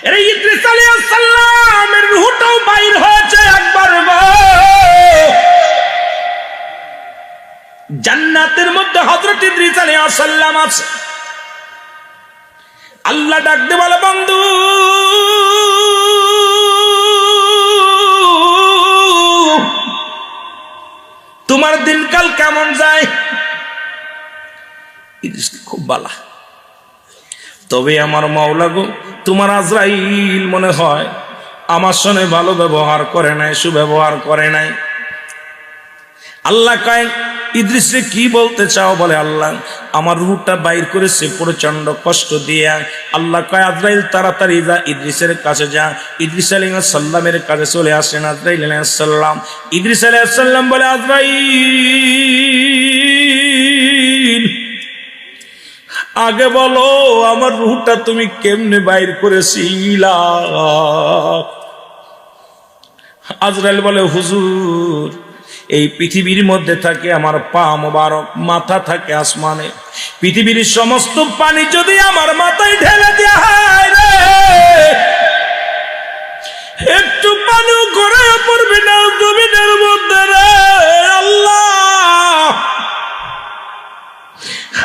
এর ইদ্রিস আলাইহিস সালামের রূহটাও বাইর হয়েছে একবার জান্নাতের মধ্যে হযরত ইদ্রিস আলাইহিস সালাম আছে। আল্লাহ ডাক দিয়ে বলে, বন্ধু তোমার দিনকাল কেমন যায়? ইদ্রিস খুব ভালো। তবে আমার মাওলা গো, তোমার আজরাইল মনে হয় আমার সঙ্গে ভালো ব্যবহার করে নাই, সুব্যবহার করে নাই। আল্লাহ কয়, ইদ্রিসে কি বলতে চাও? বলে, আল্লাহ আমার রূহটা বাইর করেছে প্রচন্ড কষ্ট দিয়ে। আল্লাহ কয়, আজরাইল তাড়াতাড়ি যা, ইদ্রিসের কাছে যা। ইদ্রিস আলাইহিস সালামের কাছে চলে আসেন আজরাইল আলাইহিস সালাম। ইদ্রিস আলাইহিস সালাম বলে, আজরাইল আগে বলো আমার রূহটা তুমি কেমনে বাইর করেছিলা? আজরাইল বলে, হুজুর এই পৃথিবীর মধ্যে থাকে আমার পা মোবারক, মাথা থাকে আসমানে। পৃথিবীর সমস্ত পানি যদি আমার মাথায় ঢেলে দেয়া হয় রে, একটু পানি করে পড়বে না জমিনের মধ্যে রে। আল্লাহ,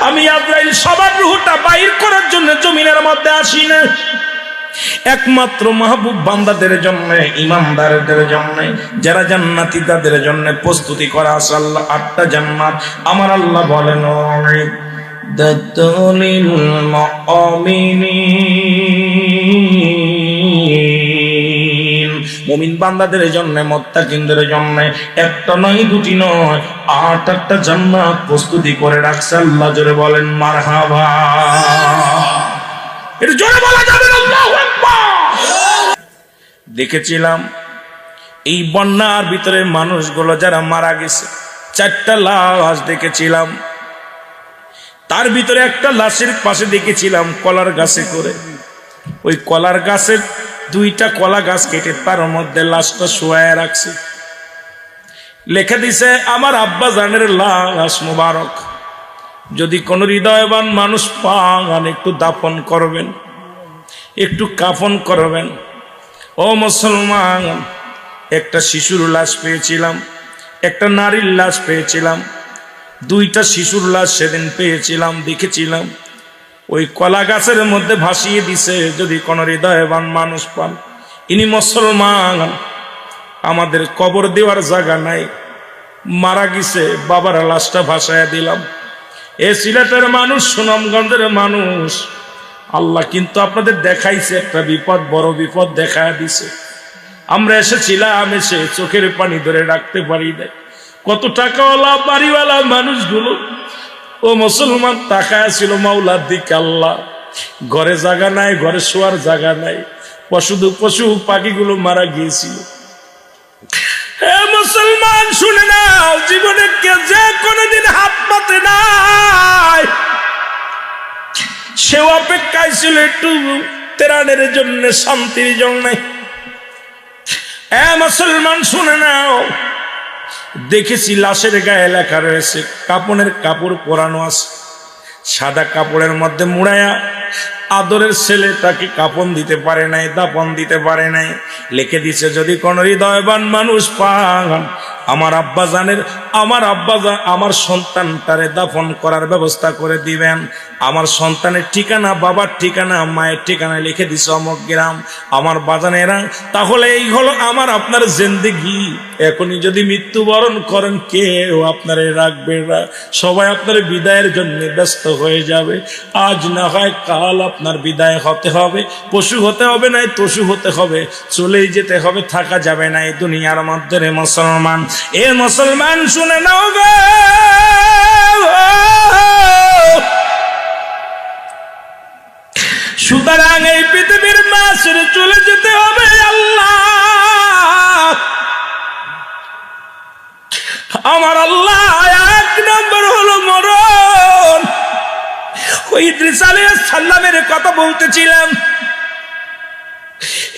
আমি আজরাইল সবার রূহটা বাইর করার জন্য জমিনের মধ্যে আসি না, একমাত্র মাহবুব বান্দাদের জন্য, ইমানদারদের জন্য, যারা জান্নাতি তাদের জন্য প্রস্তুতি করা আছে। আল্লাহ 8টা জান্নাত আমার আল্লাহ বলেন, দাতুলিল মুমিনিন, মুমিন বান্দাদের জন্য, মুত্তাকিনদের জন্য একটা নয়, দুটি নয়, 8টা জান্নাত প্রস্তুতি করে রাখছে। আল্লাহ জোরে বলেন মারহাবা। এটা জোরে বলা যাবে না? আল্লাহু আকবার। দেখেছিলাম এই বন্যার ভিতরে মানুষগুলো যারা মারা গেছে, 4টা লাশ দেখেছিলাম। তার ভিতরে একটা লাশের পাশে দেখেছিলাম কলার গাছে করে, ওই কলার গাছের 2টা কলা গাছ কেটে তার মধ্যে লাশটা শোয়ায় রাখছে। লেখা দিছে, আমার আব্বা জানের লাশ মুবারক, যদি কোন হৃদয়বান মানুষ পান একটু দাফন করবেন, একটু কাফন করবেন। ও মুসলমান, একটা শিশুর লাশ পেয়েছিলাম, একটা নারীর লাশ পেয়েছিলাম, 2টা শিশুর লাশ সেদিন পেয়েছিলাম, দেখেছিলাম। ওই কলা গাছের মধ্যে ভাসিয়ে দিছে, যদি কোন হৃদয়বান মানুষ পান। ইনি মুসলমান, আমাদের কবর দেওয়ার জায়গা নাই, মারা গেছে, বাবার লাশটা ভাসায় দিলাম। এ সিলেটের মানুষ, সুনামগঞ্জের মানুষ, আল্লাহ কিন্তু আপনাদের দেখাইছে একটা বিপদ, বড় বিপদ দেখায় দিছে। আমরা এসেছিলাম, এসে চোখের পানি ধরে রাখতে পারি না। কত টাকাওয়ালা বাড়িওয়ালা মানুষগুলো, ও মুসলমান, তাকায় ছিল মাওলার দিকে। আল্লাহ, ঘরে জায়গা নাই, ঘরে শোয়ার জায়গা নাই, পশু পাখিগুলো মারা গিয়েছিল। হে মুসলমান, শুনে নাও, জীবনে কে যে কোনদিন হাত পাতে নাই, সে অপেক্ষায় ছিল একটু ত্রাণের জন্য, শান্তির জন্য। হে মুসলমান, শুনে নাও, দেখেছি লাশের গায়ে লেখা রয়েছে, কাপনের কাপড় পরানো আছে, সাদা কাপড়ের মধ্যে মুড়ায়া আদরের ছেলে তাকে কাপন দিতে পারে নাই, দাপন দিতে পারে নাই। লিখে দিছে, যদি কোন হৃদয়বান মানুষ পান, আমার আব্বা জানের, আমার সন্তানটারে দাফন করার ব্যবস্থা করে দিবেন। আমার সন্তানের ঠিকানা, বাবার ঠিকানা, মায়ের ঠিকানা লিখে দিছে অমুক গ্রাম। আমার বাজানেরা, তাহলে এই হলো আমার আপনার জিন্দেগি। এখনই যদি মৃত্যুবরণ করেন, কেউ আপনারে রাখবে না, সবাই আপনার বিদায়ের জন্য ব্যস্ত হয়ে যাবে। আজ না হয় কাল আপনার বিদায় হতে হবে, পশু হতে হবে, নাই তসু হতে হবে, চলেই যেতে হবে, থাকা যাবে না এই দুনিয়ার মধ্যে। রে মুসলমান, এ মুসলমান, শুনে নাও গো, সুতরাং এই পৃথিবীর মাঝে চলে যেতে হবে। আল্লাহ, আমার আল্লাহ 1 নম্বর হলো মরণ। ওই ইদ্রিস আলাইহিস সালামের কথা বলতেছিলাম।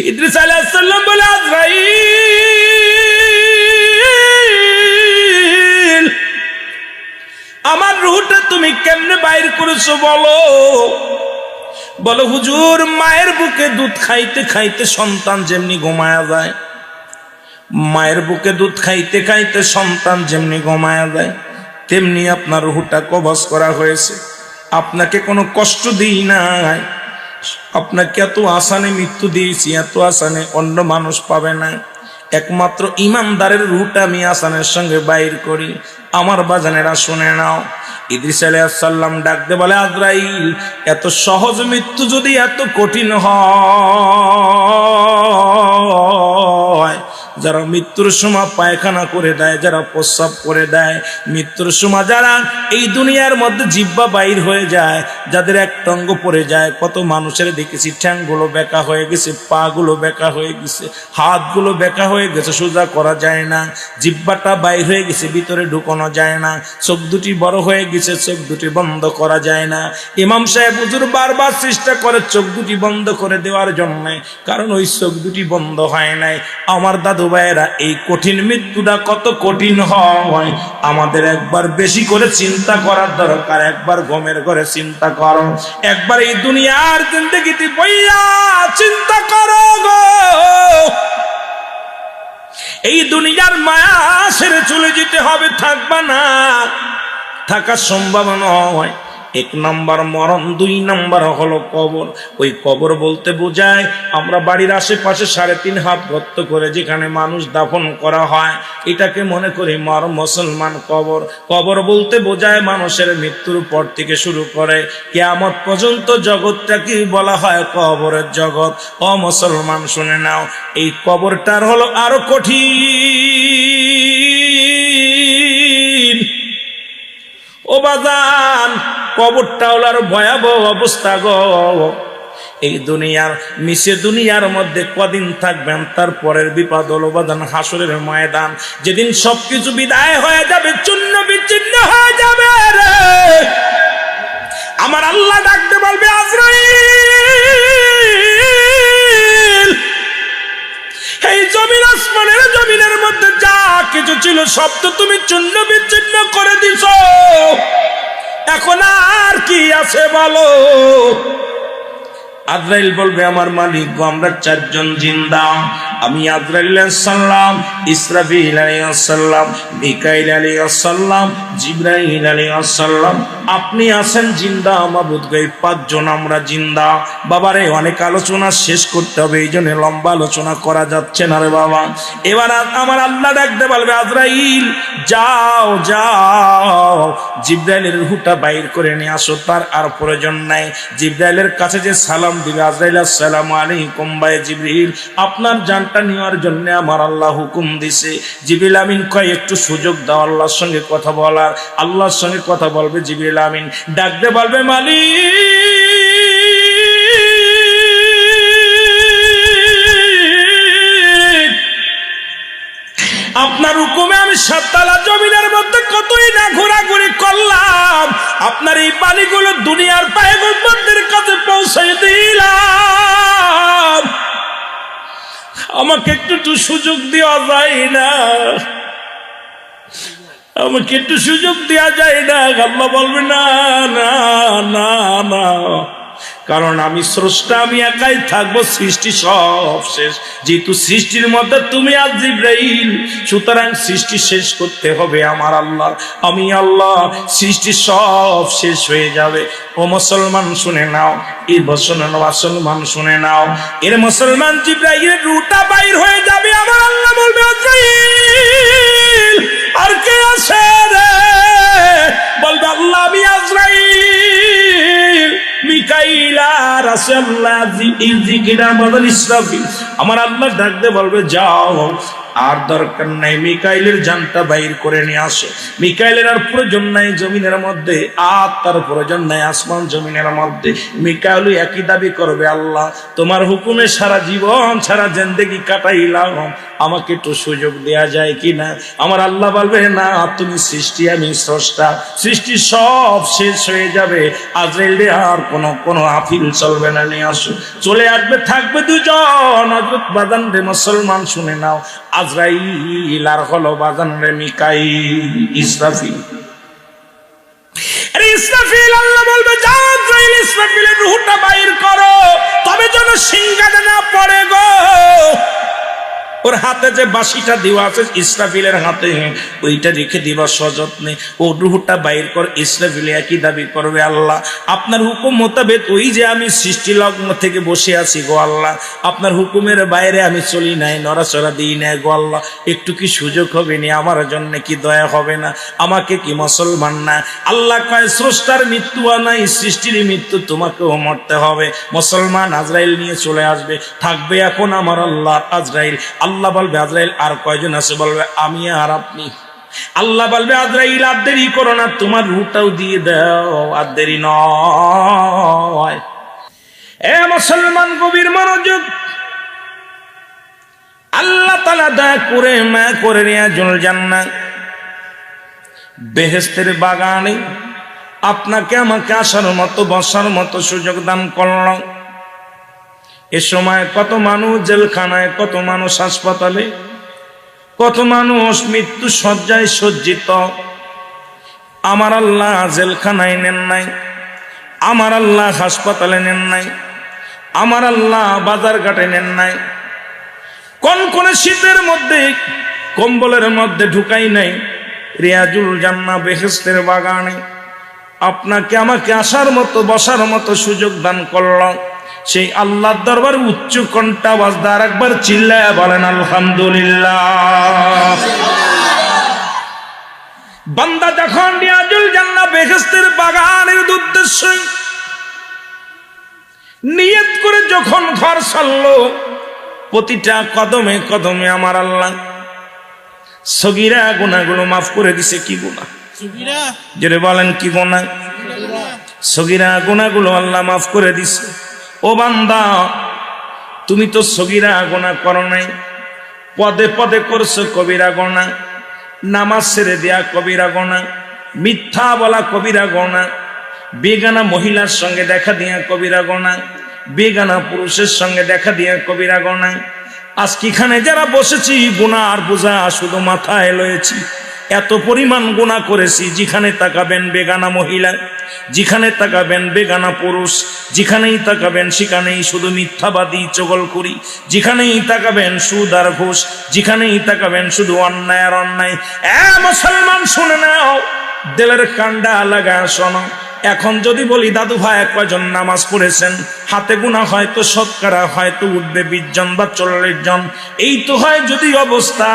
ইদ্রিস আলাইহিস সালাম বলে, আজরাইল, আমার রূহটা তুমি কেমনে বাইর করেছো বলো? বলো হুজুর, মায়ের বুকে দুধ খাইতে খাইতে সন্তান যেমনি ঘুমায়া যায়, মায়ের বুকে দুধ খাইতে খাইতে সন্তান যেমনি ঘুমায়া যায়, তেমনি আপনার রুহটা কবজ করা হয়েছে। আপনাকে কোনো কষ্ট দিই নাই, আপনাকে এত আসানে মৃত্যু দিয়েছি, এত আসানে অন্য মানুষ পাবে না। একমাত্র ইমানদারের রুহটা আমি আসানের সঙ্গে বাইর করি। আমার বাজানেরা শুনে নাও, ইদ্রিস আলাইহিস সালাম ডাকতে বলে, আজরাইল, এত সহজ মৃত্যু যদি এত কঠিন হয়, যারা মৃত্যুর সময় পায়খানা করে দেয়, যারা প্রস্রাব করে দেয়, মৃত্যুর সময় যারা এই দুনিয়ার মধ্যে জিহ্বা বাইর হয়ে যায়, যাদের এক টঙ্গ পড়ে যায়, কত মানুষের দেখেছি ঠ্যাংগুলো বেঁকা হয়ে গেছে, পা গুলো বেঁকা হয়ে গেছে, হাতগুলো বেঁকা হয়ে গেছে, সোজা করা যায় না, জিহ্বাটা বাইর হয়ে গেছে, ভিতরে ঢুকানো যায় না, চোখ দুটি বড় হয়ে গেছে, চোখ দুটি বন্ধ করা যায় না। ইমাম সাহেব হুজুর বারবার চেষ্টা করে চোখ দুটি বন্ধ করে দেওয়ার জন্য, কারণ ওই চোখ দুটি বন্ধ হয় নাই। আমার দাদু ভাইয়েরা, এই কঠিন মৃত্যুটা কত কঠিন হয় আমাদের একবার বেশি করে চিন্তা করার দরকার। একবার ঘুমের ঘরে চিন্তা করো, একবার এই দুনিয়ার জিন্দেগিতে বইয়া চিন্তা করো গো। এই দুনিয়ার মায়া ছেড়ে চলে যেতে হবে, থাকবা না, থাকা সম্ভব নয়। এক নম্বর মরণ, দুই নম্বর হলো কবর। ওই কবর বলতে বোঝায় আমরা বাড়ির আশেপাশে 3.5 হাত গর্ত করে যেখানে মানুষ দাফন করা হয়, এটাকে মনে করি মুসলমান কবর। কবর বলতে বোঝায় মানুষের মৃত্যুর পর থেকে শুরু করে কিয়ামত পর্যন্ত জগৎটাকে বলা হয় কবরের জগৎ। ও মুসলমান শুনে নাও, এই কবরটার হলো আরো কঠিন। ও বাজান, কবরটা হলো আর ভয়াবহ অবস্থা গো। এই দুনিয়ার মিশে দুনিয়ার মধ্যে কদিন থাকবেন, তারপরের বিপদ হলো বাজান হাসরের ময়দান, যেদিন সবকিছু বিদায় হয়ে যাবে, চূর্ণ বিচ্ছিন্ন হয়ে যাবে রে। আমার আল্লাহ ডাকতে বলবে, আজরাইল, এই জমিন আসমানের জমিনের মধ্যে যা কিছু ছিল সব তো তুমি চূর্ণ বিচ্ছিন্ন করে দিছো, এখন আর কি আছে বলো? আজরাইল বলবে, আমার মালিক গো, আমরা 4 জন জিন্দা। আমি আজরাইল আলাইহিস সালাম, ইসরাফিল আলাইহিস সালাম, মিকাইল আলাইহিস সালাম, জিবরাইল আলাইহিস সালাম, আপনি আছেন জিন্দা। মাবুদ গো, 5 জন আমরা জিন্দা। বাবারে, অনেক আলোচনা শেষ করতে হবে, এই জন্য লম্বা আলোচনা করা যাচ্ছে না রে বাবা। এবার আমার আল্লাহ ডাকতে বলবে, আজরাইল যাও যাও, জিবরাইলের রূহটা বাইর করে নিয়ে আসো। তার আর প্রয়োজন নাই। জিবরাইলের কাছে যে সালাম দিবে, আজরাইল আসসালামু আলাইকুম ভাই জিবরিল, আপনার জানটা নেওয়ার জন্য আমার আল্লাহ হুকুম দিছে। জিবরিল আমিন কয়, একটু সুযোগ দাও আল্লাহর সঙ্গে কথা বলার। আল্লাহর সঙ্গে কথা বলবে জিবরিল আমিন, ডাকতে বলবে, মালিক, আপনার হুকুমে আমি 7 তলা জমিনের মধ্যে কতই না ঘোরাঘুরি করলাম, আপনার এই পানিগুলো দুনিয়ার পায়গম্বরদের কাছে পৌঁছে দিলাম, আমাকে একটু সুযোগ দেওয়া যায় না? আমাকে একটু সুযোগ দেওয়া যায় না? আল্লাহ বলবে, না না না না, কারণ আমি স্রষ্টা, আমি একাই থাকবো, সৃষ্টি সব শেষ। যেহেতু সৃষ্টির মধ্যে তুমি আর জিবরাইল, সুতরাং সৃষ্টি শেষ করতে হবে আমার আল্লাহ। আমি আল্লাহ, সৃষ্টি সব শেষ হয়ে যাবে। ও মুসলমান শুনে নাও, এই মুসলমান শুনে নাও, এর মুসলমান জিবরাইলের রূহটা বাইর হয়ে যাবে। আমার আল্লাহ বলবে, আজরাইল, আর কে আছে রে? বলবে, আল্লাহ, আমি আজরাইল, মিকাইল আর আছে আল্লাহ, জিকিরা বদল ইসরাফিল। আমার আল্লাহ ডাকতে বলবে, যাও, আর দরকার নাই, মিকাইলের জানটা বাইর করে নিয়ে আসো। মিকাইলের আর প্রয়োজন নাই জমিনের মধ্যে, আর তার প্রয়োজন নাই আসমান জমিনের মধ্যে। মিকাইল একই দাবি করবে, আল্লাহ, তোমার হুকুমে সারা জীবন সারা জিন্দেগি কাটাইলাম, আমাকে একটু সুযোগ দেয়া যায় কিনা? আমার আল্লাহ বলবে, না, তুমি সৃষ্টি, আমি স্রষ্টা, সৃষ্টি সব শেষ হয়ে যাবে। আজরাইল আর কোনো আফিল চলবে না, নিয়ে আসো। চলে আসবে, থাকবে 2 জন। হযরত বাজান রে মুসলমান শুনে নাও, আজরাইল আর হলো বাজান রে মিকাইল, ইসরাফিল। আরে ইসরাফিল, আল্লাহ বলবে যাও আজরাইল ইসরাফিলের রূহটা বাইর করো, তবে যেন সিংহাতে না পড়ে গো। ওর হাতে যে বাঁশিটা দেওয়া আছে ইসরাফিলের হাতে, ওইটা রেখে দিবা সযত্নে। ও রূহটা বাইর কর। ইসরাফিল একই দাবি করবে, আল্লাহ আপনার হুকুম মোতাবেক ওই যে আমি সৃষ্টি লগ্ন থেকে বসে আছি গো আল্লাহ, আপনার হুকুমের বাইরে আমি চলি নাই, নড়াচড়া দিই নাই গো আল্লাহ, একটু কি সুযোগ হবে না? আমার জন্য কি দয়া হবে না? আমাকে কি মুসলমান না? আল্লাহ কয় স্রষ্টার মৃত্যু নাই, সৃষ্টির মৃত্যু তোমাকেও মরতে হবে। মুসলমান আজরাইল নিয়ে চলে আসবে, থাকবে এখন আমার আল্লাহ আজরাইল। আল্লাহ বলবে আজরাইল আর কয়জন আছে? বলবে আমি আর আপনি। আল্লাহ বলবে আজরাইল আর দেরি করো না, তোমার রূহটাও দিয়ে দাও, আর দেরি নয়। এ মুসলমান গভীর মনোযোগ, আল্লাহ তাআলা দয়া করে মায়া করে রিয়াজুল জান্নাহ বেহেশতের বাগানে আপনাকে আমাকে আসার মতো বসার মতো সুযোগ দান করল। এ সময় কত মানুষ জেলখানায়, কত মানুষ হাসপাতালে, কত মানুষ মৃত্যু শয্যায় সজ্জিত। আমার আল্লাহ জেলখানায় নেন নাই, আমার আল্লাহ হাসপাতালে নেন নাই, আমার আল্লাহ বাজার ঘাটে নেন নাই, কোন শীতের মধ্যে কম্বলের মধ্যে ঢুকাই নাই, রিয়াজুল জান্নাহ বেহেশতের বাগানে আপনাকে আমাকে আসার মতো বসার মতো সুযোগ দান করল। সেই আল্লাহর দরবারে উচ্চ কণ্ঠে আওয়াজ দিয়ে একবার চিল্লায়া বলেন আলহামদুলিল্লাহ। বান্দা যখন রিয়াজুল জান্নাহ বেহেশতের বাগানের উদ্দেশ্যে নিয়ত করে যখন ঘর ছাড়লো, প্রতিটা কদমে কদমে আমার আল্লাহ সগীরা গুনাহগুলো মাফ করে দিছে। কি গুনাহ? যেটা বলেন কি গুনাহ? সগীরা গুনাহগুলো আল্লাহ মাফ করে দিছে। ও বান্দা, তুমি তো সগীরা গুনাহ করো নাই, পদে পদে করছো কবিরা গুনাহ, নামাজ ছেড়ে দেয়া কবিরা গুনাহ, মিথ্যা বলা কবিরা গুনাহ, বেগানা মহিলার সঙ্গে দেখা দিয়া কবিরা গুনাহ, বেগানা পুরুষের সঙ্গে দেখা দিয়া কবিরা গুনাহ। আজকে এখানে যারা বসেছি গুনাহ আর বোঝা শুধু মাথায় লয়েছি, এত পরিমাণ গুনাহ করেছি। যেখানে তাকাবেন বেগানা মহিলা, যেখানে তাকাবেন বেগানা পুরুষ, যেখানেই তাকাবেন সেখানেই শুধু মিথ্যাবাদী চগলখুরি, যেখানেই তাকাবেন সুদ আর ঘুষ, যেখানেই তাকাবেন শুধু অন্যায় আর অন্যায়। মুসলমান শুনে নাও, দিলের কান্ডা লাগা শোনো। এখন যদি বলি দাদু ভাই কয়জন নামাজ পড়েছেন, হাতে গুনাহ হয়তো শতকরা হয়তো উঠবে 20 জন বা 40 জন। এই তো হয় যদি অবস্থা,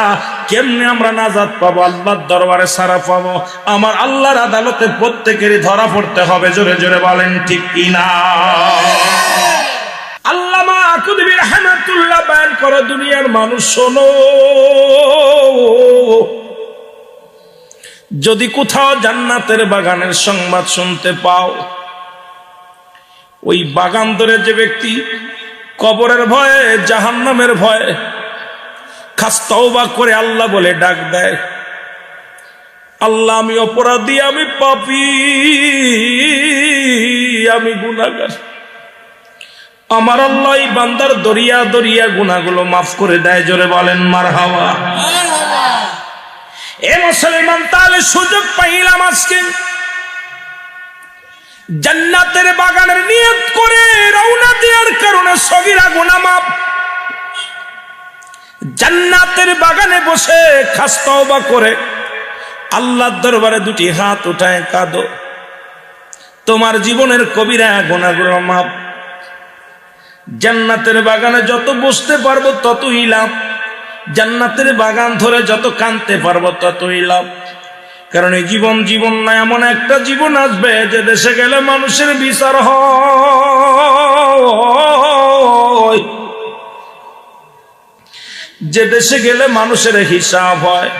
কেমনে আমরা নাজাত পাবো? আল্লাহর দরবারে সারা পাবো? আমার আল্লাহর আদালতে প্রত্যেকেরই ধরা পড়তে হবে। জোরে জোরে বলেন ঠিক কিনা? আল্লামা আকুদবি রাহমাতুল্লাহ বয়ান করে, দুনিয়ার মানুষ শোনো, যদি কোথাও জান্নাতের বাগানের সংবাদ শুনতে পাও, ওই বাগান ধরে যে ব্যক্তি কবরের ভয়ে, জাহান্নামের ভয়ে খাস তওবা করে আল্লাহ বলে ডাক দেয়, আল্লাহ আমি অপরাধী, আমি পাপী, আমি গুনাহগার, আমার আল্লাহ এই বান্দার দরিয়া দরিয়া গুনাহগুলো মাফ করে দেয়। জোরে বলেন মারহাবা। এ মুসলমান, তাহলে সুযোগ পাইলাম আজকে জান্নাতের বাগানের নিয়ত করে রওনা দেওয়ার কারণে সগীরা গুনাহ মাফ। জান্নাতের বাগানে বসে খাস তওবা করে আল্লাহর দরবারে দুটি হাত উঠায় কাঁদো, তোমার জীবনের কবিরা গুনাহগুলো মাফ। জান্নাতের বাগানে যত বসতে পারবো ততই লাভ, জান্নাতের বাগান ধরে যত কাঁদতে পারবো ততই লাভ। কারণ এই জীবন না, এমন একটা জীবন আসবে যে দেশে গেলে মানুষের বিচার হয়, যে দেশে গেলে মানুষের হিসাব হয়,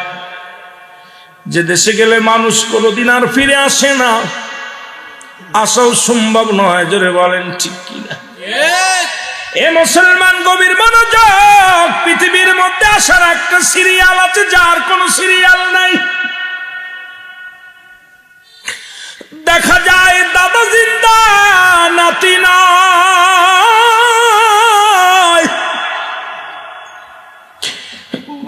যে দেশে গেলে মানুষ কোনোদিন আর ফিরে আসে না, আসাও সম্ভব নয়। জোরে বলেন ঠিক কিনা? এ মুসলমান গভীর মনোযোগ, পৃথিবীর মধ্যে আসার একটা সিরিয়াল আছে, যার কোনো সিরিয়াল নাই। দেখা যায় দাদা জিন্দা, নাতি নাই,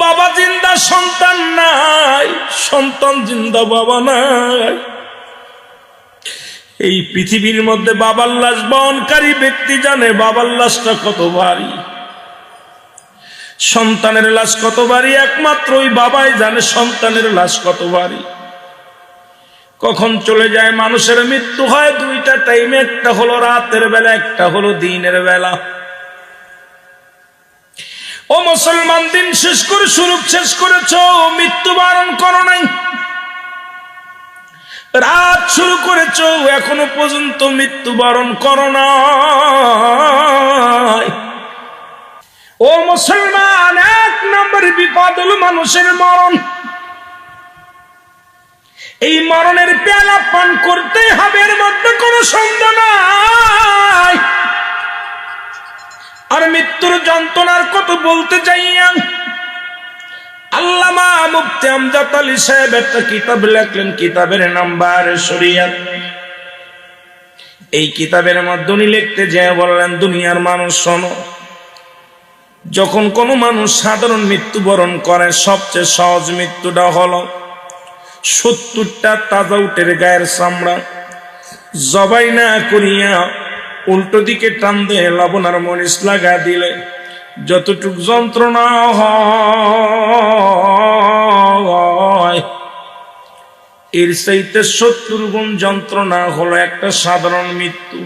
বাবা জিন্দা, সন্তান নাই, সন্তান জিন্দা, বাবা নাই। এই পৃথিবীর মধ্যে বাবার লাশ বহনকারী ব্যক্তি জানে বাবার লাশটা কত ভারী, সন্তানের লাশ কত ভারী একমাত্র ওই বাবাই জানে সন্তানের লাশ কত ভারী। কখন চলে যায় মানুষের মৃত্যু হয় দুইটা টাইমে, একটা হলো রাতের বেলা, একটা হলো দিনের বেলা। ও মুসলমান, দিন শেষ করে শুরু শেষ করেছ, মৃত্যুবরণ করো নাই। রাত শুরু করেছ, এখনো পর্যন্ত মৃত্যুবরণ করো না। ও মুসলমান, এক নম্বর বিপদ হলো মানুষের মরণ। এই মরণের পেয়ালা পান করতে হবে, এর মধ্যে কোনো সন্দেহ নাই। আর মৃত্যুর যন্ত্রণার কথা বলতে চাইয়া আল্লামা মুফতি আমজাদ আলী সাহেব একটা কিতাব লেখলেন, কিতাবের নাম্বার শরিয়াত। এই কিতাবের মধ্যে উনি লিখতে যেয়ে বললেন, দুনিয়ার মানুষ শোনো, যখন কোনো মানুষ সাধারণ মৃত্যুবরণ করে সবচেয়ে সহজ মৃত্যুটা হলো 70টা তাজা উটের গায়ের চামড়া জবাই না করিয়া উল্টো দিকে টান দিয়ে লবণ আর মরিচ লাগা দিলে যতটুক যন্ত্রণা হয় এর চাইতে 70 গুণ যন্ত্রণা হলো একটা সাধারণ মৃত্যু।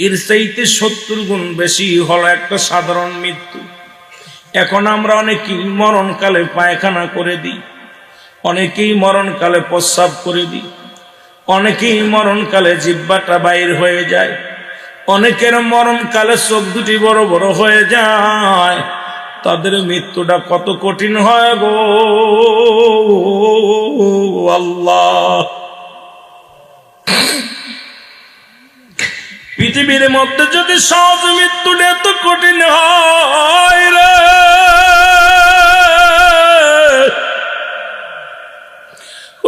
এর চাইতে 70 গুণ বেশি হলো একটা সাধারণ মৃত্যু। এখন আমরা অনেকেই মরণকালে পায়খানা করে দিই, অনেকেই মরণকালে প্রস্রাব করে দিই, অনেকেই মরণকালে জিহ্বাটা বাইর হয়ে যায়, অনেকের মরণকালে চোখ দুটি বড় বড় হয়ে যায়। তাদের মৃত্যুটা কত কঠিন হয় গো আল্লাহ। পৃথিবীর মধ্যে যদি সহজ মৃত্যুটা এত কঠিন হয় রে,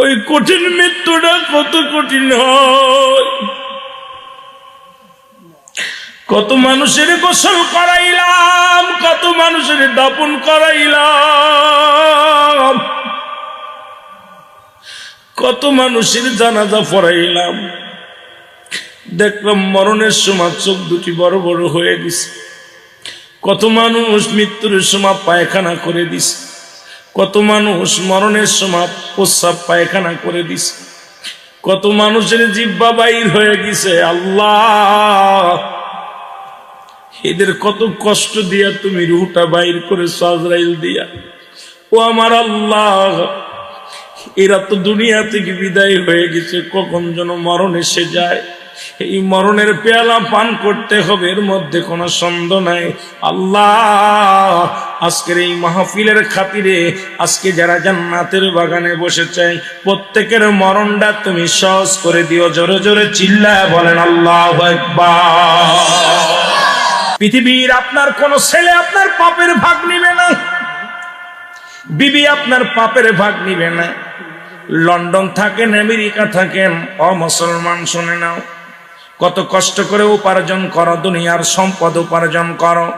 ওই কঠিন মৃত্যুটা কত কঠিন হয়। কত মানুষের গোসল করাইলাম, কত মানুষের দাপন করাইলাম, কত মানুষের জানাজা পড়াইলাম, দেখলাম মরণের সময় চোখ দুটি বড় বড় হয়ে গেছে। কত মানুষ মৃত্যুর সময় পায়খানা করে দিছে, কত মানুষ মরণের সময় প্রস্রাব পায়খানা করে দিছে, কত মানুষের জিহ্বা বাইর হয়ে গেছে। আল্লাহ, এদের কত কষ্ট দিয়া তুমি রুহটা বাইর করে আজরাইল দিয়া। ও আমার আল্লাহ, এরা তো দুনিয়া থেকে বিদায় হয়ে গেছে, কখন যেন মরণ এসে যায়। এই মরণের পেয়ালা পান করতে হবে, এর মধ্যে কোনো সন্দেহ নাই। আল্লাহ, আজকের এই মাহফিলের খাতিরে আজকে যারা জান্নাতের বাগানে বসেছে প্রত্যেকের মরণটা তুমি সহজ করে দিও। জোরে জোরে চিল্লায় বলেন আল্লাহু আকবার। পৃথিবীর আপনার কোন ছেলে আপনার পাপের ভাগ নিবে না, বিবি আপনার পাপের ভাগ নিবে না। লন্ডন থাকেন, আমেরিকা থাকেন, অমুসলমান শুনে নাও, কত কষ্ট করে উপার্জন করো, দুনিয়ার সম্পদ উপার্জন করো,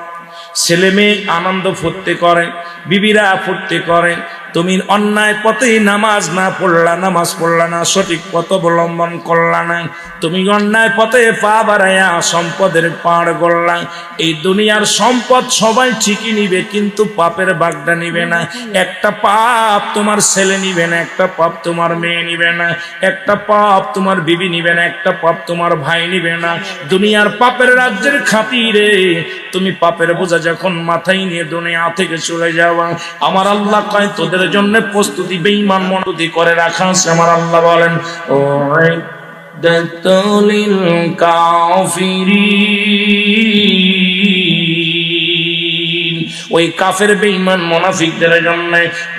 ছেলে মেয়ে আনন্দ ফুর্তি করে, বিবিরা ফুর্তি করে, তুমি অন্যায় পথে নামাজ না পড়লা, নামাজ পড়লা না, সঠিক পথ অবলম্বন করলা না, তুমি অন্যায় পথে পা বাড়াইয়া সম্পদের পাড় গড়লা। এই দুনিয়ার সম্পদ সবাই ঠিকই নিবে, কিন্তু পাপের ভাগটা নিবে না। একটা পাপ তোমার ছেলে নিবে না, একটা পাপ তোমার মেয়ে নিবে না, একটা পাপ তোমার বিবি নিবে না, একটা পাপ তোমার ভাই নিবে না। দুনিয়ার পাপের রাজ্যের খাতিরে তুমি পাপের বোঝা যখন মাথায় নিয়ে দুনিয়া থেকে চলে যাওয়া, আমার আল্লাহ কয় তোদের জন্য প্রস্তুতি বেঈমান মনোদি করে রাখা আছে। আমার আল্লাহ বলেন, ও দাতুলিল কাফিরিন, ওই কাফের বেঈমান মুনাফিকদের জন্য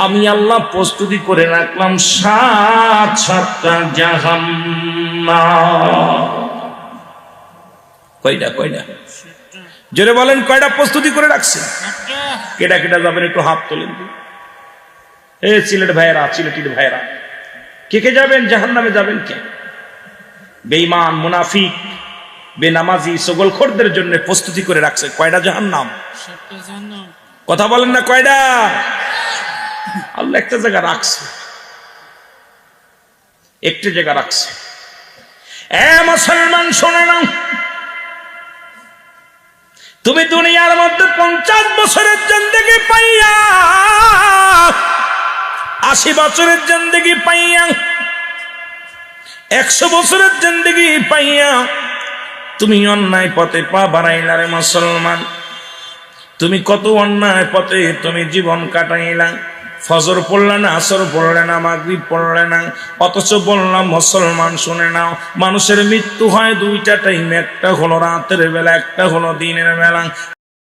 আমি আল্লাহ প্রস্তুতি করে রাখলাম 7টা জাহান্নাম। কয়টা কয়টা জোরে বলেন, কয়টা প্রস্তুতি করে রাখছে? কেটা কেটা যাবেন একটু হাত তোলেন। সিলেট ভাইয়েরা, সিলেটির ভাইয়েরা, কে কে যাবেন জাহান্নামে? যাবেন কে? বেঈমান, মুনাফিক, বেনামাজি, সগলখোরদের জন্য প্রস্তুতি করে রাখছে কয়টা জাহান্নাম? কথা বলেন না, কয়টা? আল্লাহ একটা জায়গা রাখছে, একটি জায়গা রাখছে। এ মুসলমান শুনে নাও, তুমি দুনিয়ার মধ্যে 50 বছরের জিন্দেগি পাইয়া, 80 বছরের জিন্দেগি পাইয়া, 100 বছরের জিন্দেগি পাইয়া তুমি অন্যায় পথে পা বাড়াইলা রে মুসলমান। তুমি কত অন্যায় পথে তুমি জীবন কাটাইলা, ফজর পড়লে না, আসর পড়লে না, মাগরিব পড়লে না, অথচ বললাম মুসলমান শুনে নাও, মানুষের মৃত্যু হয় 2টা টাইম, একটা হলো রাতের বেলা, একটা হলো দিনের বেলা।